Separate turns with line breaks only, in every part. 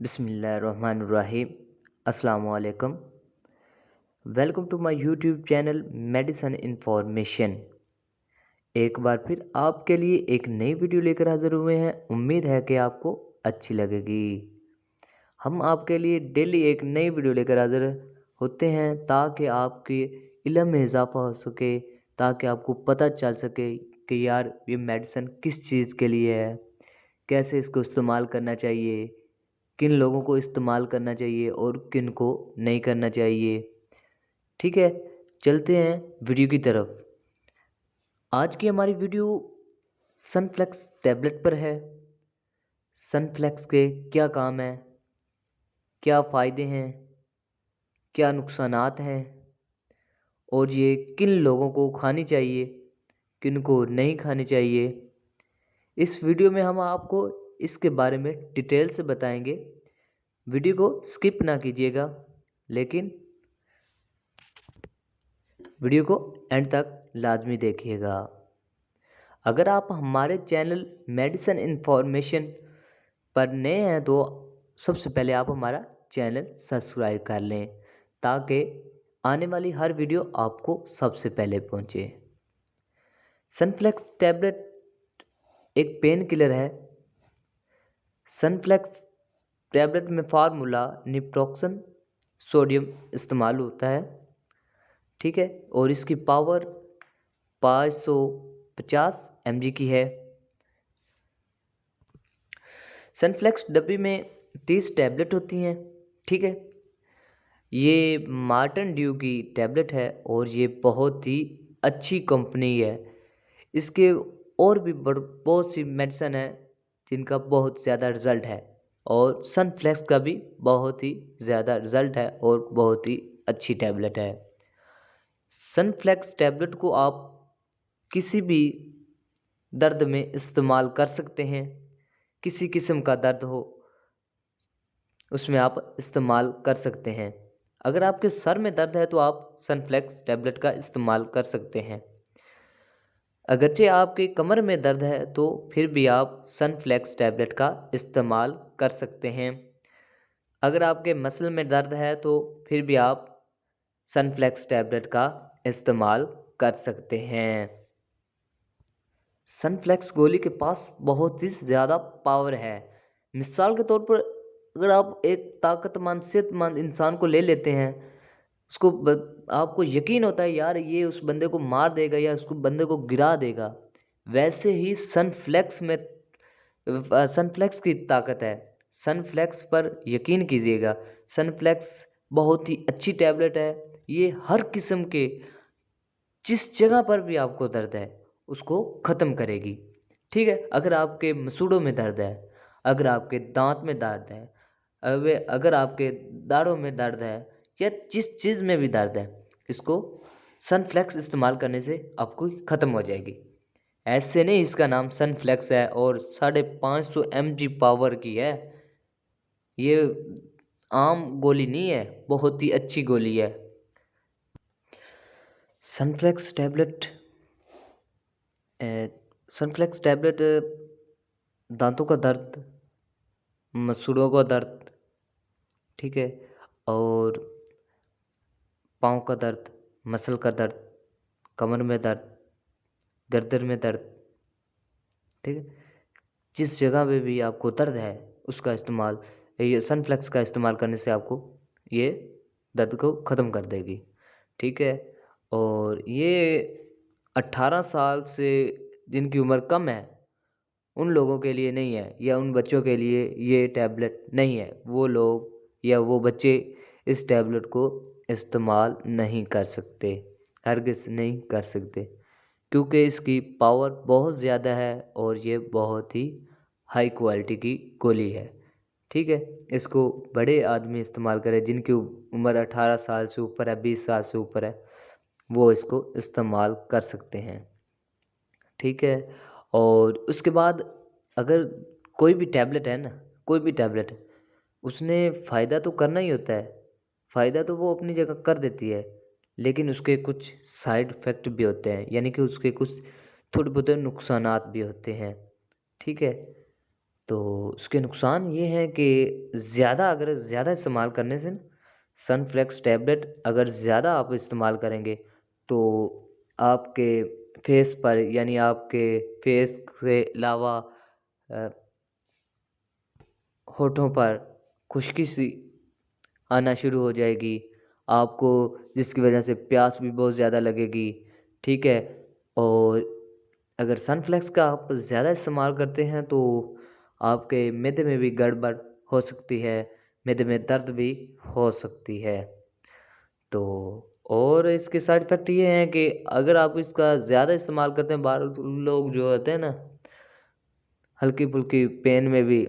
बिस्मिल्लाहिर्रहमानिर्रहीम। अस्सलाम वालेकुम। Welcome to my YouTube channel medicine information. एक बार फिर आपके लिए एक नई वीडियो लेकर हाज़िर हुए हैं। उम्मीद है कि आपको अच्छी लगेगी। हम आपके लिए डेली एक नई वीडियो लेकर हाज़िर होते हैं ताकि आपके इल्म में इजाफ़ा हो सके, ताकि आपको पता चल सके कि यार ये मेडिसिन किस चीज़ के लिए है, कैसे इसको इस्तेमाल करना चाहिए, किन लोगों को इस्तेमाल करना चाहिए और किन को नहीं करना चाहिए। ठीक है, चलते हैं वीडियो की तरफ। आज की हमारी वीडियो सनफ्लेक्स टैबलेट पर है। सनफ्लेक्स के क्या काम हैं, क्या फ़ायदे हैं, क्या नुकसानात हैं और ये किन लोगों को खानी चाहिए, किन को नहीं खानी चाहिए। इस वीडियो में हम आपको इसके बारे में डिटेल से बताएंगे। वीडियो को स्किप ना कीजिएगा, लेकिन वीडियो को एंड तक लाजमी देखिएगा। अगर आप हमारे चैनल मेडिसन इन्फॉर्मेशन पर नए हैं तो सबसे पहले आप हमारा चैनल सब्सक्राइब कर लें ताकि आने वाली हर वीडियो आपको सबसे पहले पहुंचे। सनफ्लेक्स टैबलेट एक पेन किलर है। सनफ्लेक्स टैबलेट में फार्मूला निप्रोक्सन सोडियम इस्तेमाल होता है। ठीक है, और इसकी पावर 550 mg की है। सनफ्लेक्स डब्बी में 30 टैबलेट होती हैं। ठीक है, ये मार्टन ड्यू की टैबलेट है और ये बहुत ही अच्छी कंपनी है। इसके और भी बहुत सी मेडिसिन है जिनका बहुत ज़्यादा रिज़ल्ट है और सनफ्लेक्स का भी बहुत ही ज़्यादा रिज़ल्ट है और बहुत ही अच्छी टैबलेट है। सनफ्लेक्स टैबलेट को आप किसी भी दर्द में इस्तेमाल कर सकते हैं। किसी किस्म का दर्द हो उसमें आप इस्तेमाल कर सकते हैं। अगर आपके सर में दर्द है तो आप सनफ्लेक्स टैबलेट का इस्तेमाल कर सकते हैं। अगरचे आपके कमर में दर्द है तो फिर भी आप सनफ्लेक्स टैबलेट का इस्तेमाल कर सकते हैं। अगर आपके मसल में दर्द है तो फिर भी आप सनफ्लेक्स टैबलेट का इस्तेमाल कर सकते हैं। सनफ्लेक्स गोली के पास बहुत ही ज़्यादा पावर है। मिसाल के तौर पर अगर आप एक ताकतमंद सेहतमंद इंसान को ले लेते हैं, आपको यकीन होता है यार ये उस बंदे को मार देगा या उसको बंदे को गिरा देगा। वैसे ही सनफ्लेक्स की ताकत है। सनफ्लेक्स पर यकीन कीजिएगा। सनफ्लेक्स बहुत ही अच्छी टैबलेट है। ये हर किस्म के जिस जगह पर भी आपको दर्द है उसको ख़त्म करेगी। ठीक है, अगर आपके मसूड़ों में दर्द है, अगर आपके दांत में दर्द है, अगर आपके दाढ़ों में दर्द है या जिस चीज़ में भी दर्द है, इसको सनफ्लेक्स इस्तेमाल करने से आपको ख़त्म हो जाएगी। ऐसे नहीं इसका नाम सनफ्लेक्स है और 550 mg पावर की है। ये आम गोली नहीं है, बहुत ही अच्छी गोली है। सनफ्लेक्स टैबलेट सनफ्लेक्स टैबलेट दांतों का दर्द, मसूड़ों का दर्द, ठीक है, और पाँव का दर्द, मसल का दर्द, कमर में दर्द, गर्दन में दर्द, ठीक है, जिस जगह पे भी आपको दर्द है उसका इस्तेमाल, ये सनफ्लेक्स का इस्तेमाल करने से आपको ये दर्द को ख़त्म कर देगी। ठीक है, और ये 18 साल से जिनकी उम्र कम है उन लोगों के लिए नहीं है, या उन बच्चों के लिए ये टैबलेट नहीं है। वो लोग या वो बच्चे इस टैबलेट को इस्तेमाल नहीं कर सकते, हरगिज़ नहीं कर सकते, क्योंकि इसकी पावर बहुत ज़्यादा है और ये बहुत ही हाई क्वालिटी की गोली है। ठीक है, इसको बड़े आदमी इस्तेमाल करें जिनकी उम्र 18 साल से ऊपर है, 20 साल से ऊपर है, वो इसको इस्तेमाल कर सकते हैं। ठीक है, और उसके बाद अगर कोई भी टैबलेट है ना, कोई भी टैबलेट, उसने फ़ायदा तो करना ही होता है। फ़ायदा तो वो अपनी जगह कर देती है, लेकिन उसके कुछ साइड इफ़ेक्ट भी होते हैं, यानी कि उसके कुछ थोड़े बहुत नुकसानात भी होते हैं। ठीक है, तो उसके नुकसान ये हैं कि अगर ज़्यादा इस्तेमाल करने से सनफ्लेक्स टैबलेट अगर ज़्यादा आप इस्तेमाल करेंगे तो आपके फेस पर, यानी आपके फेस के अलावा होठों पर खुश्की सी आना शुरू हो जाएगी आपको, जिसकी वजह से प्यास भी बहुत ज़्यादा लगेगी, ठीक है। और अगर सनफ्लेक्स का आप ज़्यादा इस्तेमाल करते हैं तो आपके मैदे में भी गड़बड़ हो सकती है, मैदे में दर्द भी हो सकती है। तो और इसके साइड इफ़ेक्ट ये हैं कि अगर आप इसका ज़्यादा इस्तेमाल करते हैं, बाहर लोग जो होते हैं ना, हल्की-फुल्की पेन में भी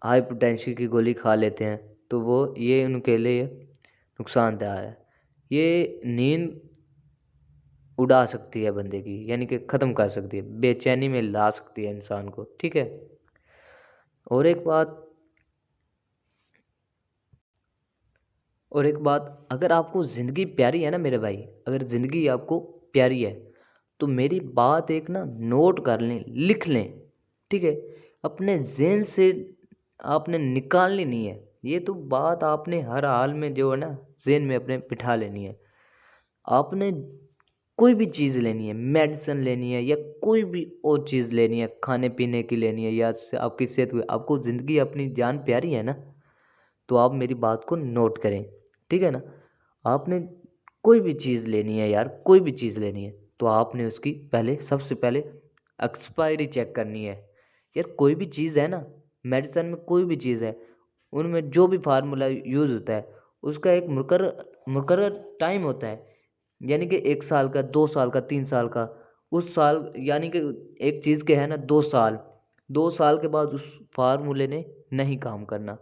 हाइपरटेंशन की गोली खा लेते हैं, तो वो ये उनके लिए नुकसानदायक है। ये नींद उड़ा सकती है बंदे की, यानी कि ख़त्म कर सकती है, बेचैनी में ला सकती है इंसान को, ठीक है। और एक बात, अगर आपको ज़िंदगी प्यारी है ना मेरे भाई, अगर ज़िंदगी आपको प्यारी है तो मेरी बात एक ना नोट कर लें, लिख लें, ठीक है। अपने ज़हन से आपने निकालनी नहीं है, ये तो बात आपने हर हाल में जो है ना ज़हन में अपने बिठा लेनी है। आपने कोई भी चीज़ लेनी है, मेडिसिन लेनी है या कोई भी और चीज़ लेनी है, खाने पीने की लेनी है या आपकी सेहत, आपको ज़िंदगी अपनी जान प्यारी है ना, तो आप मेरी बात को नोट करें, ठीक है ना। आपने कोई भी चीज़ लेनी है यार, कोई भी चीज़ लेनी है तो आपने उसकी सबसे पहले एक्सपायरी चेक करनी है। यार कोई भी चीज़ है ना, मेडिसिन में कोई भी चीज़ है, उनमें जो भी फार्मूला यूज़ होता है उसका एक मुकर्रर टाइम होता है, यानी कि 1 साल का, 2 साल का, 3 साल का। उस साल यानी कि एक चीज़ के है ना 2 साल के बाद उस फार्मूले ने नहीं काम करना,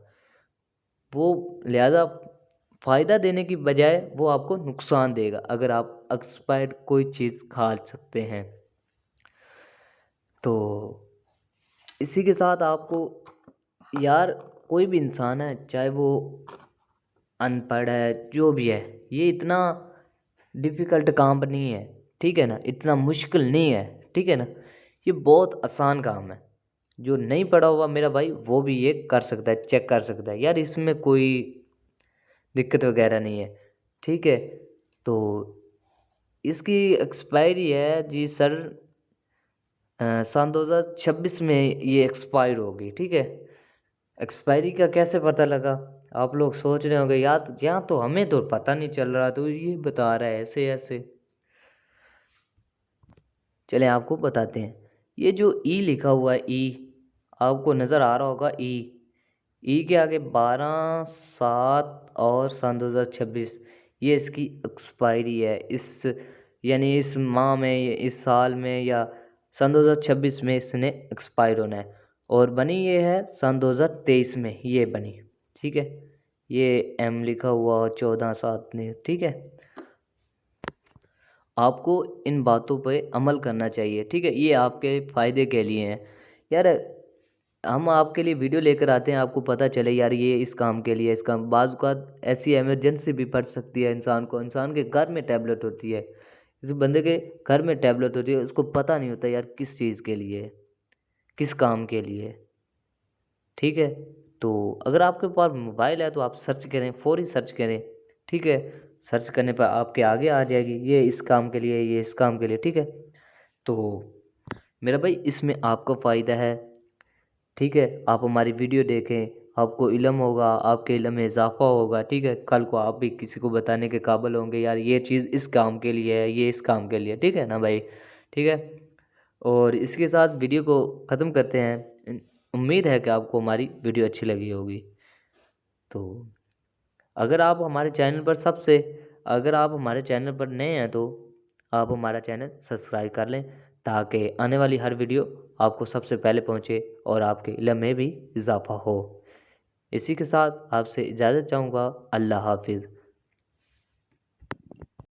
वो लिहाजा फ़ायदा देने की बजाय वो आपको नुकसान देगा अगर आप एक्सपायर्ड कोई चीज़ खा सकते हैं। तो इसी के साथ आपको यार, कोई भी इंसान है, चाहे वो अनपढ़ है, जो भी है, ये इतना डिफ़िकल्ट काम नहीं है, ठीक है ना, इतना मुश्किल नहीं है, ठीक है ना। ये बहुत आसान काम है, जो नहीं पढ़ा हुआ मेरा भाई वो भी ये कर सकता है, चेक कर सकता है यार, इसमें कोई दिक्कत वगैरह नहीं है, ठीक है। तो इसकी एक्सपायरी है जी सर, सन 2026 में ये एक्सपायर होगी, ठीक है। एक्सपायरी का कैसे पता लगा? आप लोग सोच रहे होंगे यार, यहाँ तो हमें तो पता नहीं चल रहा, तो ये बता रहा है ऐसे ऐसे। चलें आपको बताते हैं। ये जो ई लिखा हुआ है, ई आपको नज़र आ रहा होगा, ई के आगे 12/7 और सन 2026, ये इसकी एक्सपायरी है। यानी इस माह में, इस साल में या सन 2026 में इसने एक्सपायर होना है, और बनी ये है सन 2023 में ये बनी, ठीक है। ये एम लिखा हुआ 14/7 ने, ठीक है। आपको इन बातों पे अमल करना चाहिए, ठीक है। ये आपके फ़ायदे के लिए हैं यार, हम आपके लिए वीडियो लेकर आते हैं, आपको पता चले यार ये इस काम के लिए, इस काम, बाज़ औक़ात ऐसी इमरजेंसी भी पड़ सकती है इंसान को, इंसान के घर में टैबलेट होती है, इस बंदे के घर में टैबलेट होती है, उसको पता नहीं होता यार किस चीज़ के लिए, किस काम के लिए, ठीक है। तो अगर आपके पास मोबाइल है तो आप सर्च करें, फ़ौरी सर्च करें, ठीक है। सर्च करने पर आपके आगे आ जाएगी, ये इस काम के लिए, ये इस काम के लिए, ठीक है। तो मेरा भाई इसमें आपका फ़ायदा है, ठीक है। आप हमारी वीडियो देखें, आपको इल्म होगा, आपके इल्म में इजाफ़ा होगा, ठीक है। कल को आप भी किसी को बताने के काबिल होंगे यार ये चीज़ इस काम के लिए है, ये इस काम के लिए, ठीक है ना भाई, ठीक है। और इसके साथ वीडियो को ख़त्म करते हैं। उम्मीद है कि आपको हमारी वीडियो अच्छी लगी होगी। तो अगर आप हमारे चैनल पर नए हैं तो आप हमारा चैनल सब्सक्राइब कर लें, ताकि आने वाली हर वीडियो आपको सबसे पहले पहुंचे और आपके इल्म में भी इजाफ़ा हो। इसी के साथ आपसे इजाज़त चाहूँगा। अल्लाह हाफ़िज़।